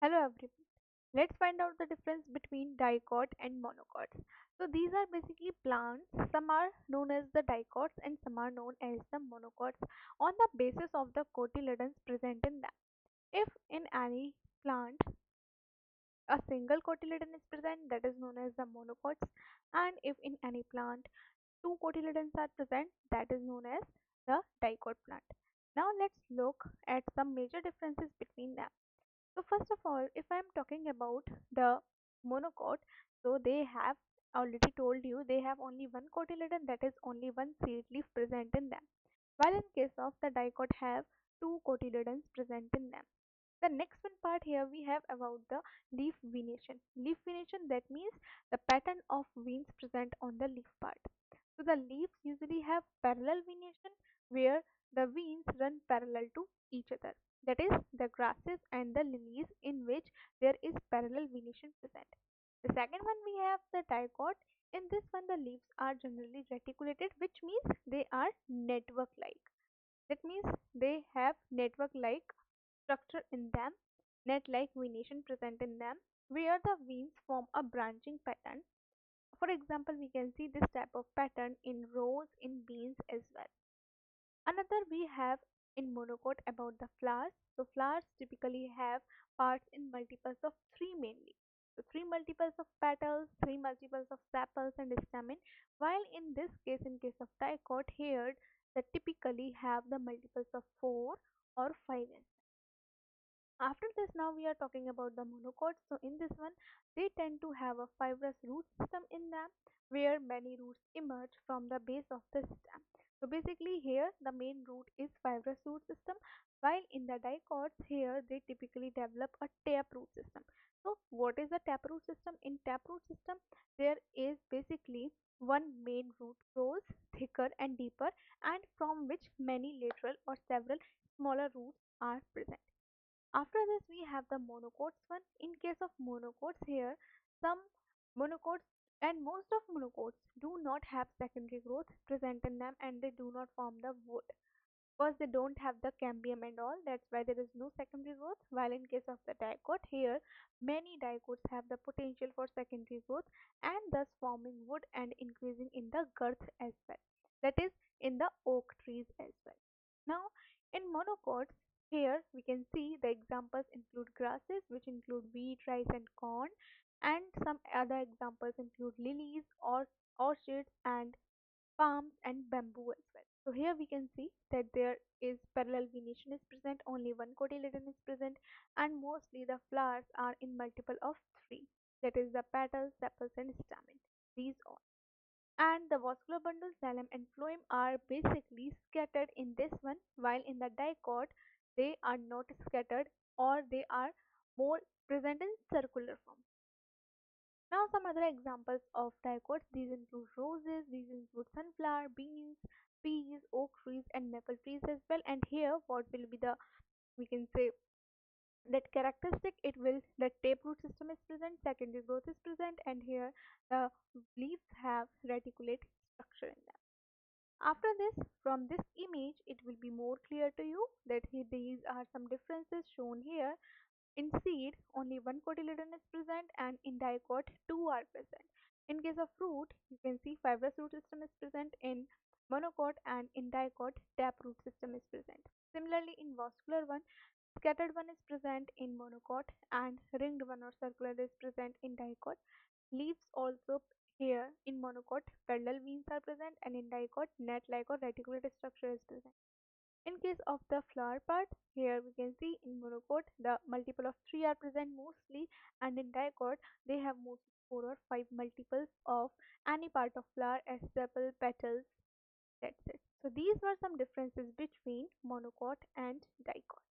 Hello everyone. Let's find out the difference between dicot and monocots. So these are basically plants. Some are known as the dicots and some are known as the monocots on the basis of the cotyledons present in them. If in any plant a single cotyledon is present, that is known as the monocots, and if in any plant two cotyledons are present, that is known as the dicot plant. Now let's look at some major differences between them. So first of all, if I am talking about the monocot, so they have already told you they have only one cotyledon, that is only one seed leaf present in them. While in case of the dicot have two cotyledons present in them. The next one part here we have about the leaf venation. Leaf venation, that means the pattern of veins present on the leaf part. So the leaves usually have parallel venation where the veins run parallel to each other. That is the grasses and the lilies in which there is parallel venation present. The second one we have the dicot. In this one the leaves are generally reticulated, which means they are network like. That means they have network like structure in them, net like venation present in them, where the veins form a branching pattern. For example, we can see this type of pattern in rose in beans as well. Another we have in monocot about the flowers. So flowers typically have parts in multiples of three mainly. So three multiples of petals, three multiples of sepals and stamen. While in this case, in case of dicot, here they typically have the multiples of four or five. After this, now we are talking about the monocots. So in this one, they tend to have a fibrous root system in them where many roots emerge from the base of the stem. So basically here the main root is fibrous root system, while in the dicots here they typically develop a taproot system. So what is a taproot system? In taproot system there is basically one main root grows thicker and deeper, and from which many lateral or several smaller roots are present. After this, we have the monocots one. In case of monocots here, some monocots and most of monocots do not have secondary growth present in them and they do not form the wood because they don't have the cambium and all. That's why there is no secondary growth. While in case of the dicot here, many dicots have the potential for secondary growth and thus forming wood and increasing in the girth as well. That is in the oak trees as well. Now in monocots here we can see the examples include grasses, which include wheat, rice and corn, and some other examples include lilies or orchids and palms and bamboo as well. So here we can see that there is parallel venation is present, only one cotyledon is present, and mostly the flowers are in multiple of three. That is the petals, sepals and stamen. These all. And the vascular bundle, xylem and phloem are basically scattered in this one, while in the dicot they are not scattered or they are more present in circular form. Now some other examples of dicots. These include roses, these include sunflower, beans, peas, oak trees and maple trees as well. And here what will be the, we can say, that characteristic, it will the taproot system is present, secondary growth is present, and here the leaves have reticulate structure in them. After this, from this image it will be more clear to you that these are some differences shown here. In seed, only one cotyledon is present, and in dicot, two are present. In case of fruit, you can see fibrous root system is present in monocot, and in dicot, taproot system is present. Similarly, in vascular one, scattered one is present in monocot, and ringed one or circular is present in dicot. Leaves also here in monocot, parallel veins are present, and in dicot, net-like or reticulated structure is present. In case of the flower part, here we can see in monocot the multiple of 3 are present mostly, and in dicot they have mostly 4 or 5 multiples of any part of flower as sepal, petals, that's it. So these were some differences between monocot and dicot.